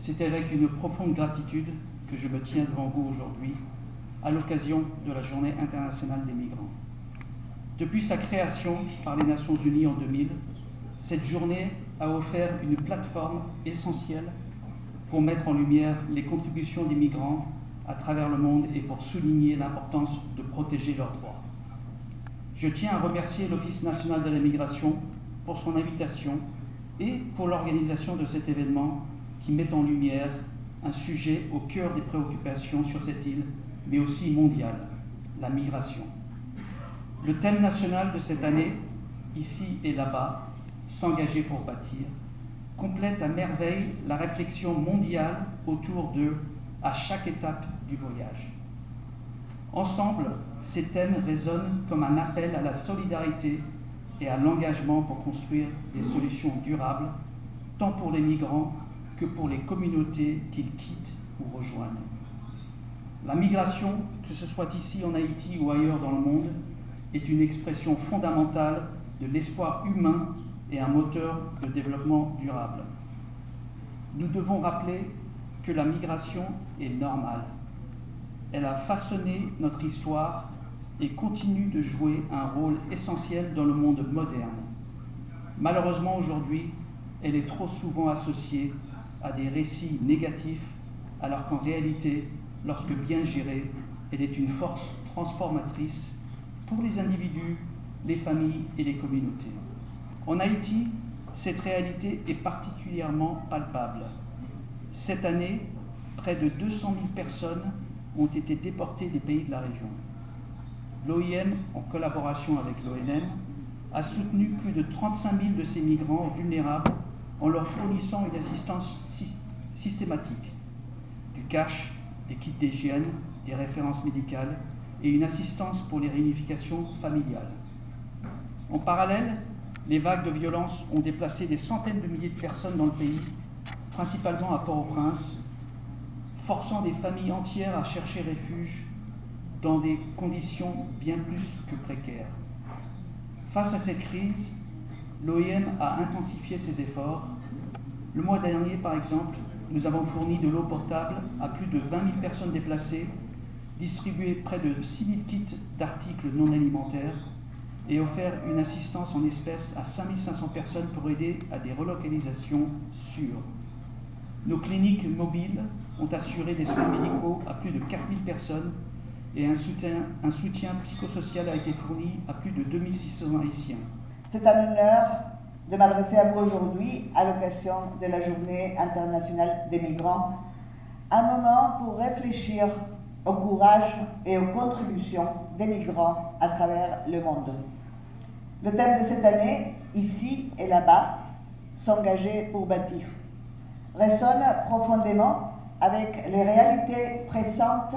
C'est avec une profonde gratitude que je me tiens devant vous aujourd'hui, à l'occasion de la Journée internationale des migrants. Depuis sa création par les Nations Unies en 2000, cette journée a offert une plateforme essentielle pour mettre en lumière les contributions des migrants à travers le monde et pour souligner l'importance de protéger leurs droits. Je tiens à remercier l'Office national de la migration pour son invitation et pour l'organisation de cet événement qui met en lumière un sujet au cœur des préoccupations sur cette île, mais aussi mondiale, la migration. Le thème national de cette année, ici et là-bas, s'engager pour bâtir, complète à merveille la réflexion mondiale autour de « à chaque étape du voyage ». Ensemble, ces thèmes résonnent comme un appel à la solidarité et à l'engagement pour construire des solutions durables, tant pour les migrants que pour les communautés qu'ils quittent ou rejoignent. La migration, que ce soit ici en Haïti ou ailleurs dans le monde, est une expression fondamentale de l'espoir humain et un moteur de développement durable. Nous devons rappeler que la migration est normale. Elle a façonné notre histoire et continue de jouer un rôle essentiel dans le monde moderne. Malheureusement, aujourd'hui, elle est trop souvent associée à des récits négatifs, alors qu'en réalité, lorsque bien gérée, elle est une force transformatrice pour les individus, les familles et les communautés. En Haïti, cette réalité est particulièrement palpable. Cette année, près de 200 000 personnes ont été déportées des pays de la région. L'OIM, en collaboration avec l'ONM, a soutenu plus de 35 000 de ces migrants vulnérables en leur fournissant une assistance systématique, du cash, des kits d'hygiène, des références médicales et une assistance pour les réunifications familiales. En parallèle, les vagues de violence ont déplacé des centaines de milliers de personnes dans le pays, principalement à Port-au-Prince, forçant des familles entières à chercher refuge dans des conditions bien plus que précaires. Face à cette crise, l'OIM a intensifié ses efforts. Le mois dernier, par exemple, nous avons fourni de l'eau potable à plus de 20 000 personnes déplacées, distribué près de 6 000 kits d'articles non alimentaires et offert une assistance en espèces à 5 500 personnes pour aider à des relocalisations sûres. Nos cliniques mobiles ont assuré des soins médicaux à plus de 4 000 personnes et un soutien psychosocial a été fourni à plus de 2 600 Haïtiens. C'est un honneur de m'adresser à vous aujourd'hui à l'occasion de la Journée internationale des migrants, un moment pour réfléchir au courage et aux contributions des migrants à travers le monde. Le thème de cette année, ici et là-bas, s'engager pour bâtir, résonne profondément avec les réalités pressantes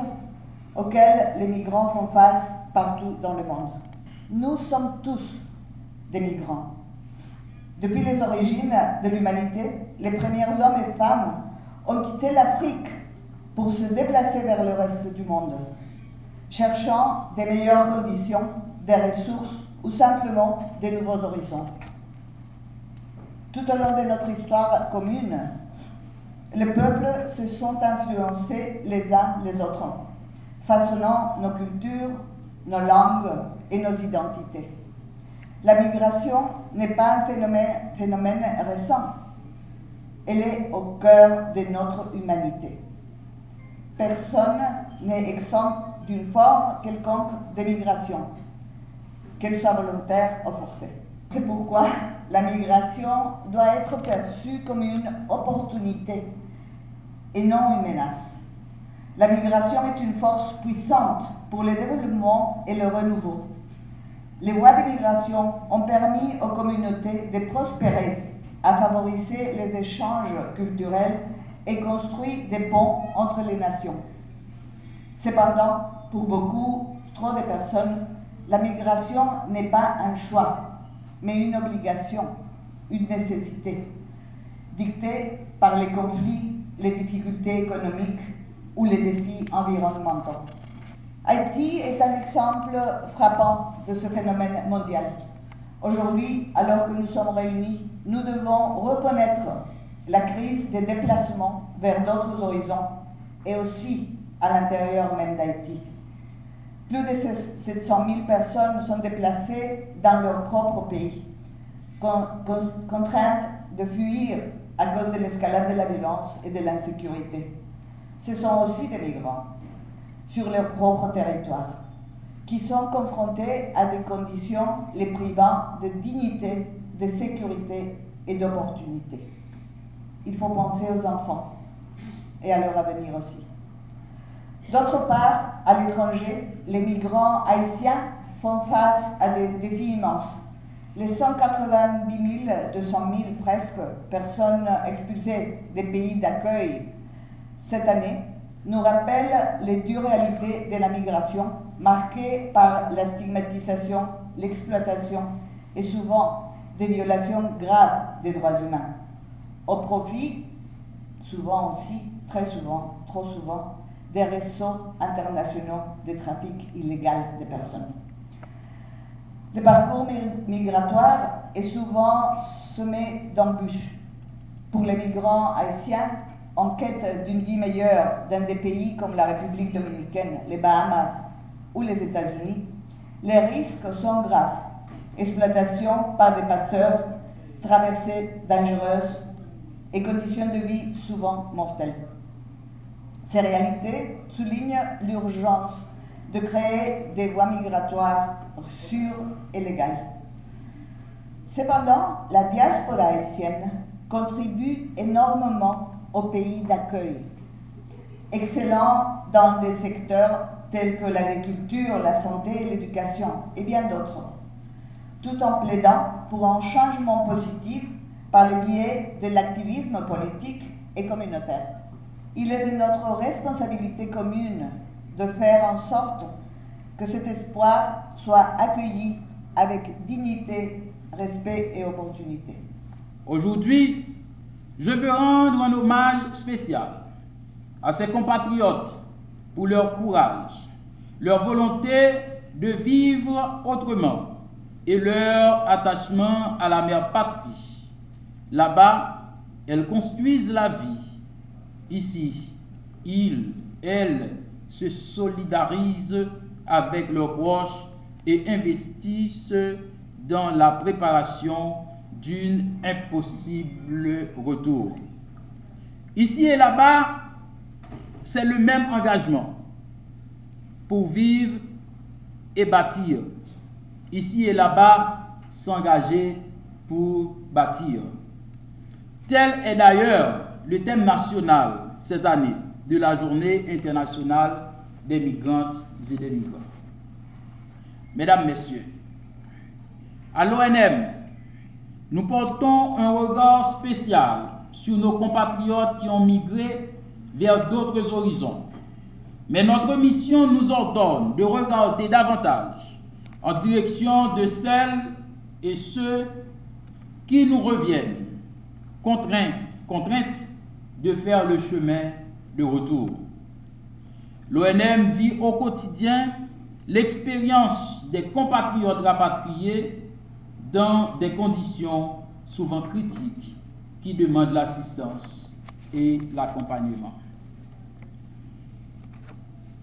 auxquelles les migrants font face partout dans le monde. Nous sommes tous des migrants. Depuis les origines de l'humanité, les premiers hommes et femmes ont quitté l'Afrique pour se déplacer vers le reste du monde, cherchant des meilleures conditions, des ressources ou simplement des nouveaux horizons. Tout au long de notre histoire commune, les peuples se sont influencés les uns les autres, façonnant nos cultures, nos langues et nos identités. La migration n'est pas un phénomène récent, elle est au cœur de notre humanité. Personne n'est exempt d'une forme quelconque de migration, qu'elle soit volontaire ou forcée. C'est pourquoi la migration doit être perçue comme une opportunité et non une menace. La migration est une force puissante pour le développement et le renouveau. Les voies de migration ont permis aux communautés de prospérer, à favoriser les échanges culturels et construit des ponts entre les nations. Cependant, pour beaucoup, trop de personnes, la migration n'est pas un choix, mais une obligation, une nécessité, dictée par les conflits, les difficultés économiques ou les défis environnementaux. Haïti est un exemple frappant de ce phénomène mondial. Aujourd'hui, alors que nous sommes réunis, nous devons reconnaître la crise des déplacements vers d'autres horizons et aussi à l'intérieur même d'Haïti. Plus de 700 000 personnes sont déplacées dans leur propre pays, contraintes de fuir à cause de l'escalade de la violence et de l'insécurité. Ce sont aussi des migrants sur leur propre territoire, qui sont confrontés à des conditions les privant de dignité, de sécurité et d'opportunité. Il faut penser aux enfants et à leur avenir aussi. D'autre part, à l'étranger, les migrants haïtiens font face à des défis immenses. Les 190 000, 200 000 presque personnes expulsées des pays d'accueil cette année nous rappellent les dures réalités de la migration, marquées par la stigmatisation, l'exploitation et souvent des violations graves des droits humains, au profit, souvent aussi, très souvent, trop souvent, des réseaux internationaux de trafic illégal de personnes. Le parcours migratoire est souvent semé d'embûches pour les migrants haïtiens en quête d'une vie meilleure dans des pays comme la République dominicaine, les Bahamas ou les États-Unis. Les risques sont graves. Exploitation par des passeurs, traversées dangereuses et conditions de vie souvent mortelles. Ces réalités soulignent l'urgence de créer des voies migratoires sûres et légales. Cependant, la diaspora haïtienne contribue énormément au pays d'accueil, excellant dans des secteurs tels que l'agriculture, la santé, l'éducation et bien d'autres, tout en plaidant pour un changement positif par le biais de l'activisme politique et communautaire. Il est de notre responsabilité commune de faire en sorte que cet espoir soit accueilli avec dignité, respect et opportunité. Aujourd'hui, je veux rendre un hommage spécial à ces compatriotes pour leur courage, leur volonté de vivre autrement et leur attachement à la mère patrie. Là-bas, elles construisent la vie. Ici, ils, elles, se solidarisent avec leurs proches et investissent dans la préparation d'un impossible retour. Ici et là-bas, c'est le même engagement pour vivre et bâtir. Ici et là-bas, s'engager pour bâtir. Tel est d'ailleurs le thème national cette année de la Journée internationale des migrantes et des migrants. Mesdames, Messieurs, à l'ONM, nous portons un regard spécial sur nos compatriotes qui ont migré vers d'autres horizons. Mais notre mission nous ordonne de regarder davantage en direction de celles et ceux qui nous reviennent, contraintes de faire le chemin de retour. L'ONM vit au quotidien l'expérience des compatriotes rapatriés dans des conditions souvent critiques qui demandent l'assistance et l'accompagnement.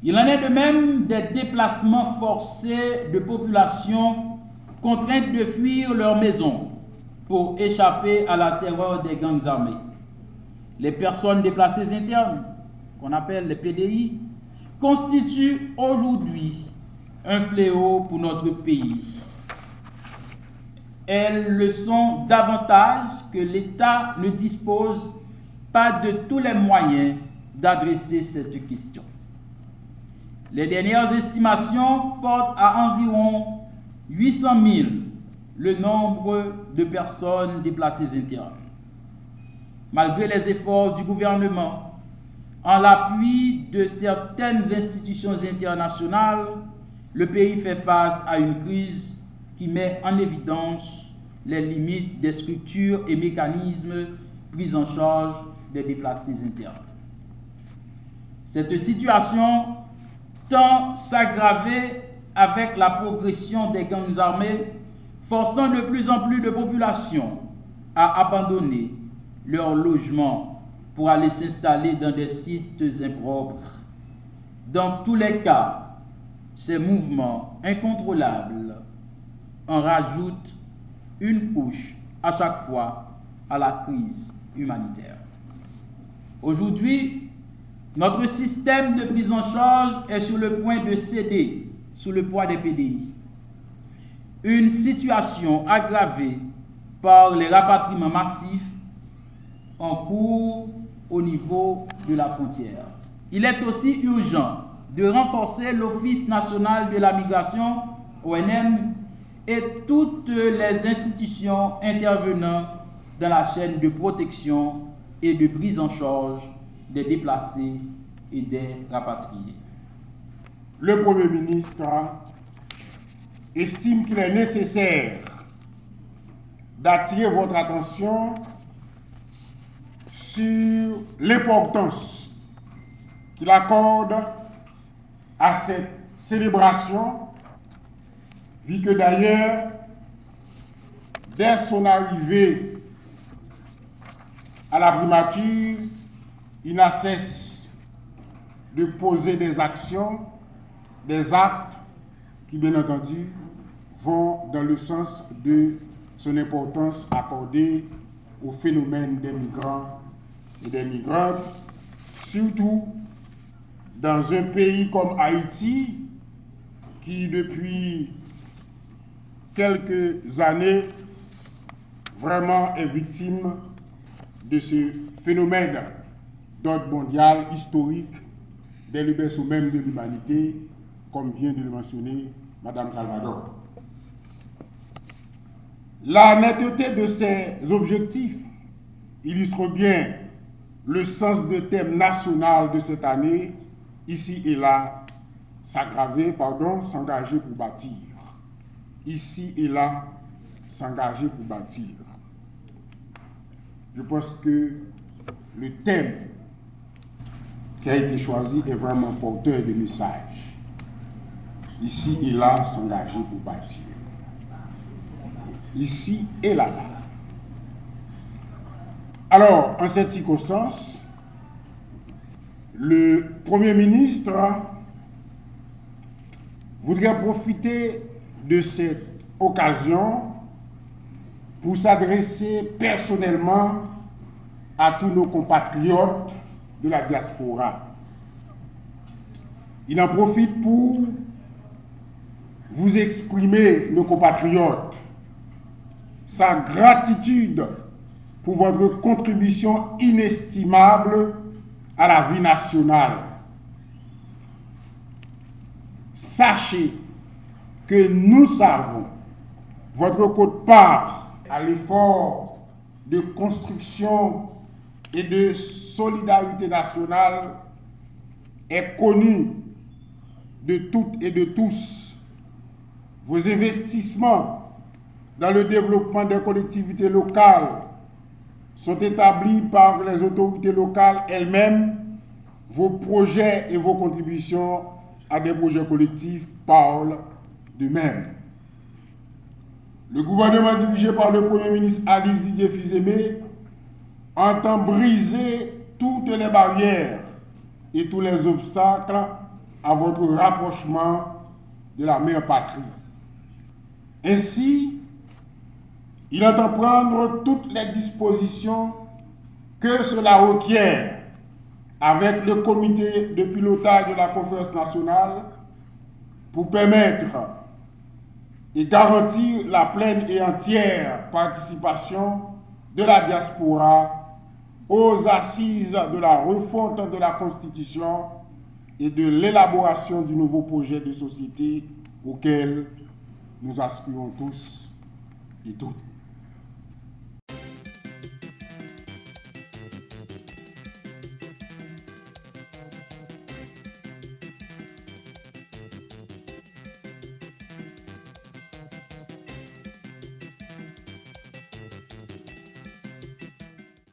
Il en est de même des déplacements forcés de populations contraintes de fuir leur maison pour échapper à la terreur des gangs armés. Les personnes déplacées internes, qu'on appelle les PDI, constituent aujourd'hui un fléau pour notre pays. Elles le sont davantage que l'État ne dispose pas de tous les moyens d'adresser cette question. Les dernières estimations portent à environ 800 000 le nombre de personnes déplacées internes. Malgré les efforts du gouvernement, en l'appui de certaines institutions internationales, le pays fait face à une crise qui met en évidence les limites des structures et mécanismes pris en charge des déplacés internes. Cette situation tend à s'aggraver avec la progression des gangs armés, forçant de plus en plus de populations à abandonner leur logement pour aller s'installer dans des sites impropres. Dans tous les cas, ces mouvements incontrôlables en rajoutent une couche à chaque fois à la crise humanitaire. Aujourd'hui, notre système de prise en charge est sur le point de céder sous le poids des PDI. Une situation aggravée par les rapatriements massifs en cours au niveau de la frontière. Il est aussi urgent de renforcer l'Office national de la migration, ONM, et toutes les institutions intervenant dans la chaîne de protection et de prise en charge des déplacés et des rapatriés. Le Premier ministre estime qu'il est nécessaire d'attirer votre attention sur l'importance qu'il accorde à cette célébration, vu que d'ailleurs, dès son arrivée à la primature, il n'a cessé de poser des actions, des actes qui, bien entendu, vont dans le sens de son importance accordée au phénomène des migrants et des migrantes, surtout dans un pays comme Haïti, qui depuis quelques années vraiment est victime de ce phénomène d'ordre mondial historique dès le berceau même de l'humanité, comme vient de le mentionner Madame Salvador. La netteté de ces objectifs illustre bien le sens de thème national de cette année, ici et là, s'engager pour bâtir. Ici et là, s'engager pour bâtir. Je pense que le thème qui a été choisi est vraiment porteur de messages. Ici et là, s'engager pour bâtir. Ici et là. Alors, en cette circonstance, le Premier ministre voudrait profiter de cette occasion pour s'adresser personnellement à tous nos compatriotes de la diaspora. Il en profite pour vous exprimer, nos compatriotes, sa gratitude pour votre contribution inestimable à la vie nationale. Sachez que nous savons votre quote-part à l'effort de construction et de solidarité nationale est connu de toutes et de tous. Vos investissements dans le développement des collectivités locales sont établis par les autorités locales elles-mêmes. Vos projets et vos contributions à des projets collectifs parlent d'eux-mêmes. Le gouvernement dirigé par le Premier ministre Alix Didier Fils-Aimé entend briser toutes les barrières et tous les obstacles à votre rapprochement de la mère patrie. Ainsi, il entend prendre toutes les dispositions que cela requiert avec le comité de pilotage de la conférence nationale pour permettre et garantir la pleine et entière participation de la diaspora aux assises de la refonte de la Constitution et de l'élaboration du nouveau projet de société auquel nous aspirons tous et toutes.